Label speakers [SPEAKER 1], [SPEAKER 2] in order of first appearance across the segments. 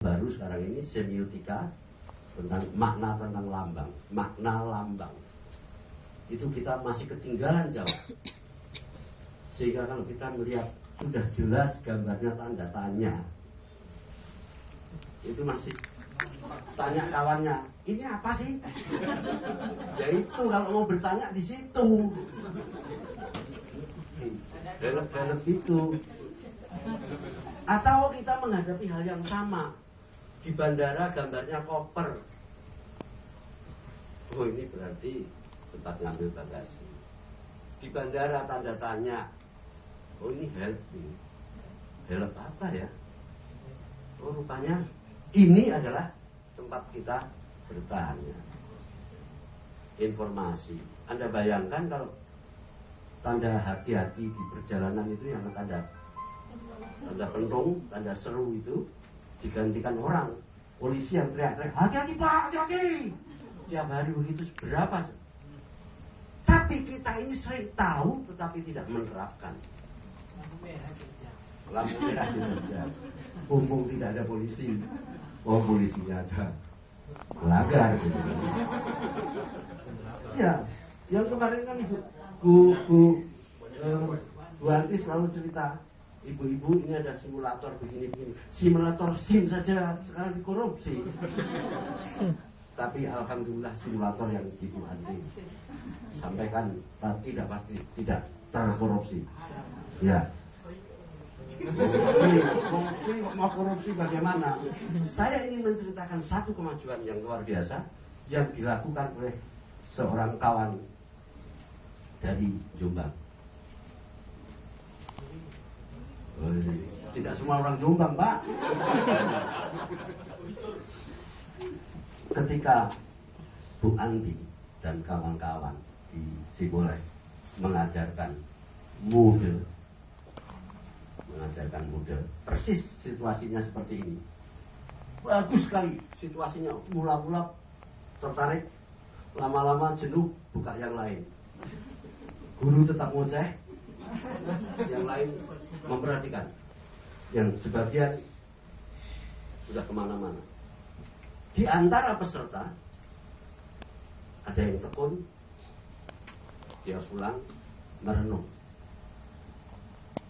[SPEAKER 1] baru sekarang ini semiotika tentang makna tentang lambang, makna lambang. Itu kita masih ketinggalan jauh. Sehingga kalau kita melihat sudah jelas gambarnya tanda tanya, itu masih tanya kawannya, ini apa sih? Ya itu kalau mau bertanya di situ. Belok-belok itu. Atau kita menghadapi hal yang sama. Di bandara gambarnya koper. Oh ini berarti tempat ngambil bagasi. Di bandara tanda tanya. Oh ini help. Help apa ya? Oh rupanya ini adalah tempat kita bertanya. Informasi. Anda bayangkan kalau tanda hati-hati di perjalanan itu yang tanda pentung, tanda seru itu digantikan orang. Polisi yang teriak-teriak, hati-hati Pak, hati-hati. Tiap hari begitu berapa? Tapi kita ini sering tahu tetapi tidak menerapkan. Lampu merah dikerja. Mumpung tidak ada polisi. Oh polisinya aja melanggar gitu. Ya, yang kemarin kan Bu Anti selalu cerita, ibu-ibu ini ada simulator begini-begini. Simulator SIM saja sekarang dikorupsi. Tapi alhamdulillah simulator yang Ibu Anti sampaikan tidak pasti tidak terkorupsi. Ya. Mau korupsi bagaimana? Saya ingin menceritakan satu kemajuan yang luar biasa yang dilakukan oleh seorang kawan dari Jombang. Tidak semua orang Jombang, Pak. Ketika Bu Anti dan kawan-kawan di Siboleh mengajarkan model persis situasinya seperti ini, bagus sekali situasinya. Mula-mula tertarik, lama-lama jenuh, buka yang lain. Guru tetap ngoceh, yang lain memperhatikan, yang sebagian sudah kemana-mana. Di antara peserta ada yang tekun, dia pulang merenung.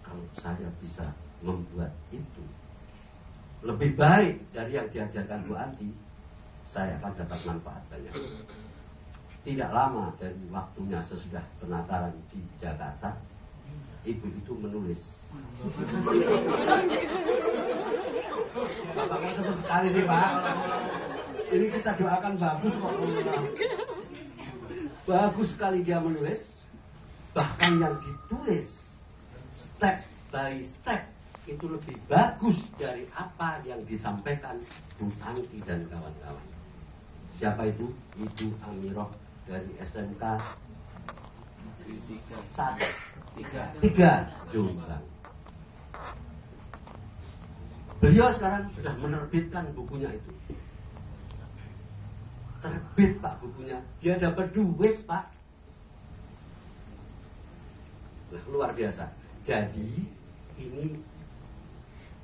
[SPEAKER 1] Kalau saya bisa membuat itu lebih baik dari yang diajarkan Bu Anti, saya akan dapat manfaat banyak. Tidak lama dari waktunya sesudah penataran di Jakarta, ibu itu menulis. Bapaknya cepat sekali nih Pak. Ini kita doakan bagus kok. Bagus sekali dia menulis. Bahkan yang ditulis step by step itu lebih bagus dari apa yang disampaikan Bu Anti dan kawan-kawan. Siapa itu? Ibu Amiroh dari SMK 3 Jombang. Beliau sekarang sudah menerbitkan bukunya itu. Terbit Pak bukunya. Dia dapat duit Pak. Nah, luar biasa. Jadi ini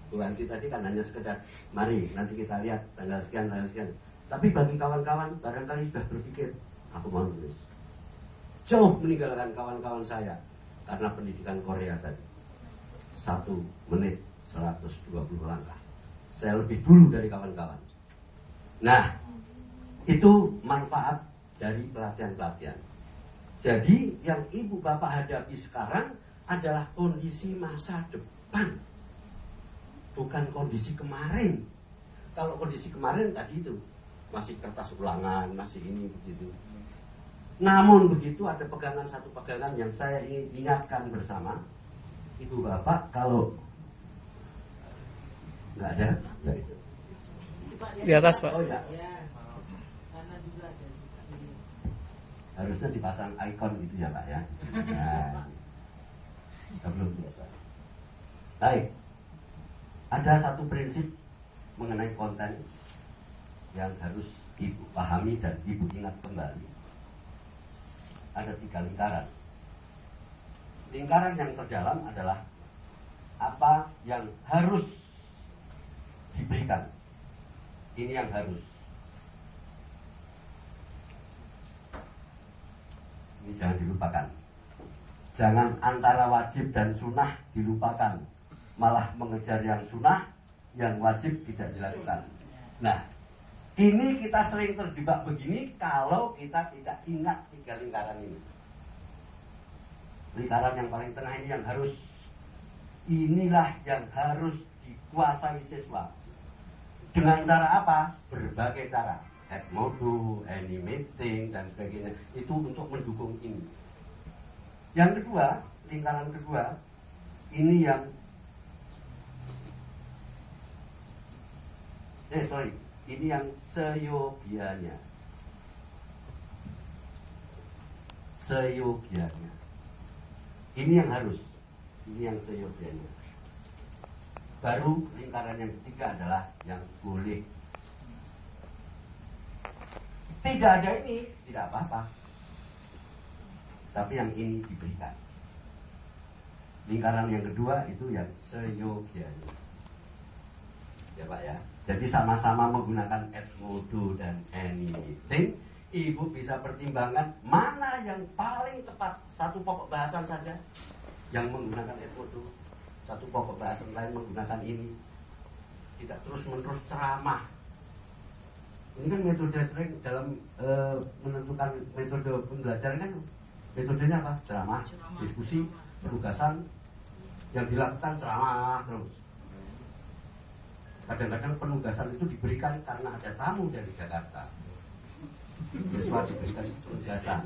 [SPEAKER 1] Bu Anti tadi kan hanya sekedar mari nanti kita lihat tanggal sekian. Tapi bagi kawan-kawan barangkali sudah berpikir aku mau nulis. Jauh meninggalkan kawan-kawan saya karena pendidikan Korea tadi. 1 menit 120 langkah. Saya lebih dulu dari kawan-kawan. Nah, itu manfaat dari pelatihan-pelatihan. Jadi yang ibu bapak hadapi sekarang adalah kondisi masa depan, bukan kondisi kemarin. Kalau kondisi kemarin tadi itu masih kertas ulangan, masih ini begitu. Namun begitu ada satu pegangan yang saya ingin ingatkan bersama ibu bapak. Kalau nggak ada, ya itu
[SPEAKER 2] di atas Pak.
[SPEAKER 1] Oh ya. Harusnya dipasang ikon gitu ya Pak ya. Nah, kita belum biasa. Baik. Ada satu prinsip mengenai konten yang harus ibu pahami dan ibu ingat kembali. Ada 3 lingkaran. Lingkaran yang terdalam adalah apa yang harus diberikan Ini yang harus. Ini jangan dilupakan. Jangan antara wajib dan sunnah dilupakan, malah mengejar yang sunnah, yang wajib tidak dilakukan. Nah, ini kita sering terjebak begini kalau kita tidak ingat 3 lingkaran ini. Lingkaran yang paling tengah ini yang harus, inilah yang harus dikuasai siswa. Dengan cara apa? Berbagai cara. Edmodo, animating, dan sebagainya. Itu untuk mendukung ini. Yang kedua, lingkaran kedua, ini yang ini yang seyogianya. Seyogianya. Ini yang harus. Ini yang seyogianya. Baru lingkaran yang ketiga adalah yang boleh. Tidak ada ini, tidak apa-apa. Tapi yang ini diberikan. Lingkaran yang kedua itu yang seyogianya. Ya Pak ya. Jadi sama-sama menggunakan Edmodo dan anything. Ibu bisa pertimbangkan mana yang paling tepat. Satu pokok bahasan saja yang menggunakan Edmodo, satu pokok bahasan lain menggunakan ini. Tidak terus-menerus ceramah. Ini kan metode sering dalam menentukan metode pembelajaran kan, metodenya apa? Ceramah, diskusi, penugasan. Yang dilakukan ceramah terus. Kadang-kadang penugasan itu diberikan karena ada tamu dari Jakarta. Siswa diberikan penugasan.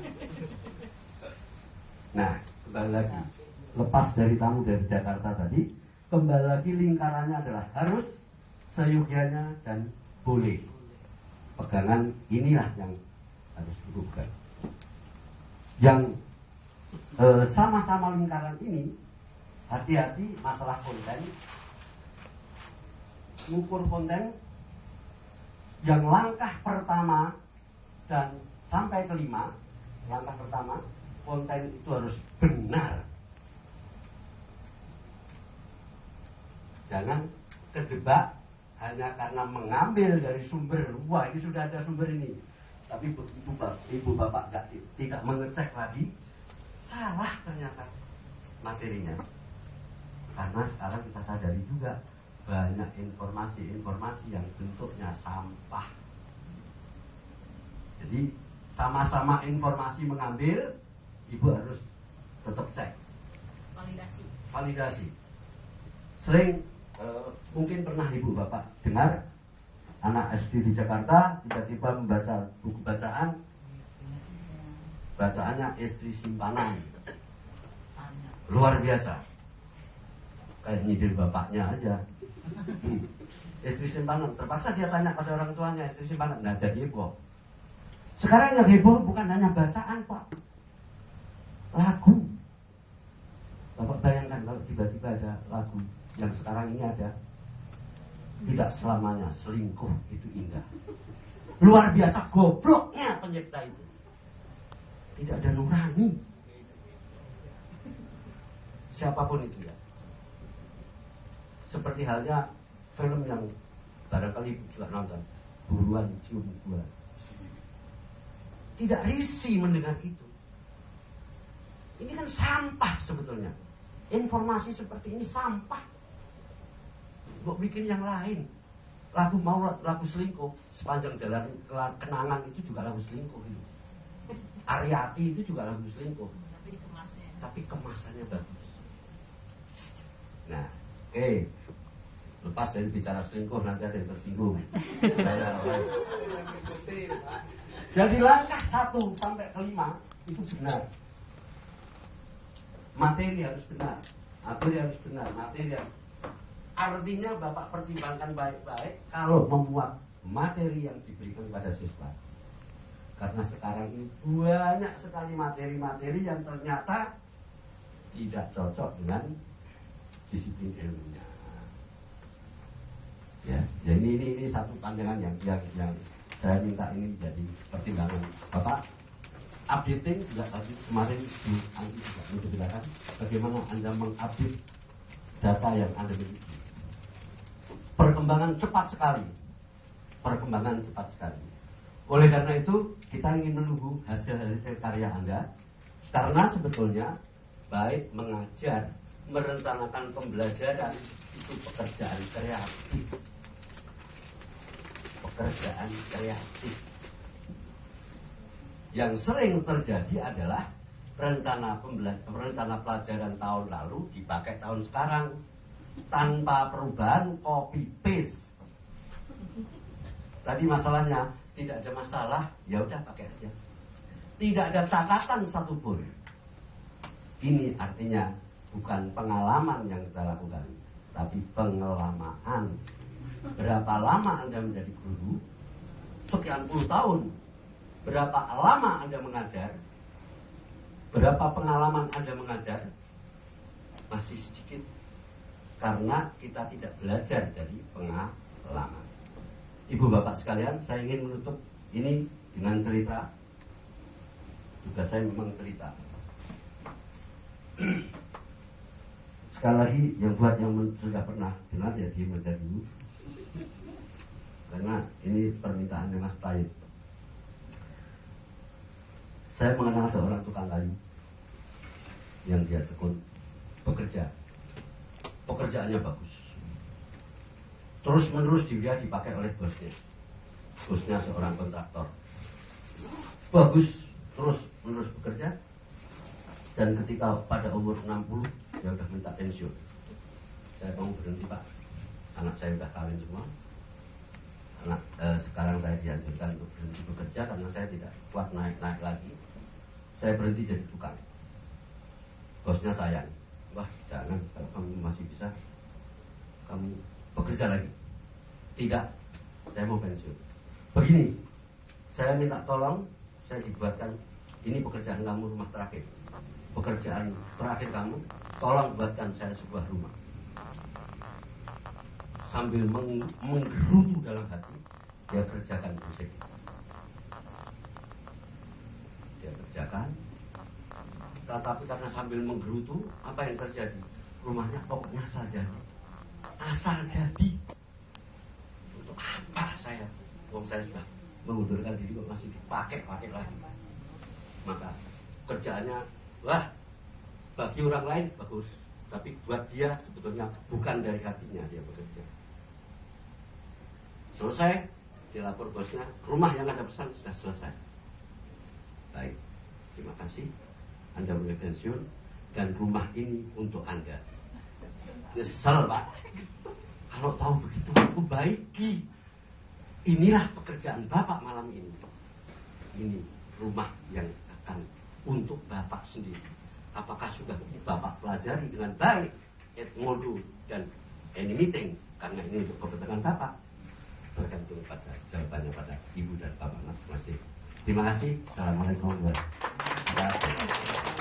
[SPEAKER 1] Nah, kembali lagi, lepas dari tamu dari Jakarta tadi, kembali lagi lingkarannya adalah harus, seyogianya, dan boleh. Pegangan inilah yang harus dilakukan. Yang sama-sama lingkaran ini, hati-hati masalah konten. Mengukur konten yang langkah pertama dan sampai kelima. Langkah pertama, konten itu harus benar. Jangan terjebak hanya karena mengambil dari sumber. Wah, ini sudah ada sumber ini, tapi ibu bapak tidak mengecek lagi, salah ternyata materinya. Karena sekarang kita sadari juga banyak informasi-informasi yang bentuknya sampah. Jadi sama-sama informasi mengambil, ibu harus tetap cek. Validasi. Sering mungkin pernah ibu bapak dengar anak SD di Jakarta tiba-tiba membaca buku bacaan, bacaannya Istri Simpanan. Luar biasa. Kayak nyindir bapaknya aja. Istri simpanan, terpaksa dia tanya pada orang tuanya, istri simpanan. Nah, jadi heboh. Sekarang yang heboh bukan hanya bacaan, Pak, lagu. Bapak bayangkan kalau tiba-tiba ada lagu yang sekarang ini ada. Tidak selamanya selingkuh itu indah. Luar biasa gobloknya pencipta itu. Tidak ada nurani. Siapapun itu ya. Seperti halnya film yang barangkali juga nonton, Buruan Cium Gua. Tidak risih mendengar itu. Ini kan sampah sebetulnya. Informasi seperti ini sampah. Mau bikin yang lain. Lagu selingkuh, sepanjang jalan kenangan itu juga lagu selingkuh. Aryati itu juga lagu selingkuh. Tapi kemasannya bagus. Nah, lepas dari bicara selingkuh nanti ada yang tersinggung. Jadi langkah 1 sampai 5 itu benar. Materi harus benar. Artinya Bapak pertimbangkan baik-baik kalau membuat materi yang diberikan kepada siswa. Karena sekarang ini banyak sekali materi-materi yang ternyata tidak cocok dengan disiplin ilmunya. Ya, jadi ini satu pandangan yang saya minta ini jadi pertimbangan Bapak. Updating juga tadi kemarin Andi juga menceritakan bagaimana Anda mengupdate data yang Anda miliki. Perkembangan cepat sekali. perkembangan cepat sekali. Oleh karena itu, kita ingin menunggu hasil-hasil karya Anda, karena sebetulnya baik mengajar, merencanakan pembelajaran itu pekerjaan kreatif. Pekerjaan kreatif. Yang sering terjadi adalah rencana pelajaran tahun lalu dipakai tahun sekarang tanpa perubahan, copy paste. Tadi masalahnya tidak ada masalah, ya udah pakai aja. Tidak ada catatan satupun. Ini artinya bukan pengalaman yang kita lakukan, tapi pengelamaan. Berapa lama Anda menjadi guru? Sekian puluh tahun. Berapa lama Anda mengajar? Berapa pengalaman Anda mengajar? Masih sedikit. Karena kita tidak belajar dari pengalaman. Ibu bapak sekalian, saya ingin menutup ini dengan cerita. Juga saya memang cerita. Sekali lagi, yang buat yang sudah pernah dengar ya diem aja dulu. Karena ini permintaannya Mas Payet. Saya mengenal seorang tukang kayu yang dia tekun bekerja. Pekerjaannya bagus. Terus menerus dia dipakai oleh bosnya. Bosnya seorang kontraktor. Bagus, terus menerus bekerja. Dan ketika pada umur 60 dia udah minta pensiun. Saya mau berhenti Pak. Anak saya udah kawin semua. Sekarang saya dianjurkan untuk berhenti bekerja karena saya tidak kuat naik lagi. Saya berhenti jadi tukang. Bosnya sayang. Wah jangan, kalau kamu masih bisa kamu bekerja lagi. Tidak, saya mau pensiun. Begini, saya minta tolong, saya dibuatkan, ini pekerjaan kamu rumah terakhir. Pekerjaan terakhir kamu, tolong buatkan saya sebuah rumah. Sambil menggerutu dalam hati, dia kerjakan musik. Dia kerjakan, tetapi karena sambil menggerutu, apa yang terjadi? Rumahnya pokoknya asal jadi. Asal jadi. Untuk apa saya? Saya sudah mengundurkan diri kok masih pakai lagi. Maka kerjaannya, wah, bagi orang lain bagus, tapi buat dia sebetulnya bukan dari hatinya dia bekerja. Selesai, dilapor bosnya, rumah yang Anda pesan sudah selesai. Baik, terima kasih. Anda boleh pensiun dan rumah ini untuk Anda. Nyesel Pak. Kalau tahu begitu aku baiki. Inilah pekerjaan Bapak malam ini. Ini rumah yang akan untuk Bapak sendiri. Apakah sudah Bapak pelajari dengan baik Edmodo dan Meeting? Karena ini untuk kepentingan Bapak. Bergantung pada jawabannya pada Ibu dan Bapak masing-masing. Terima kasih. Assalamualaikum warahmatullahi wabarakatuh.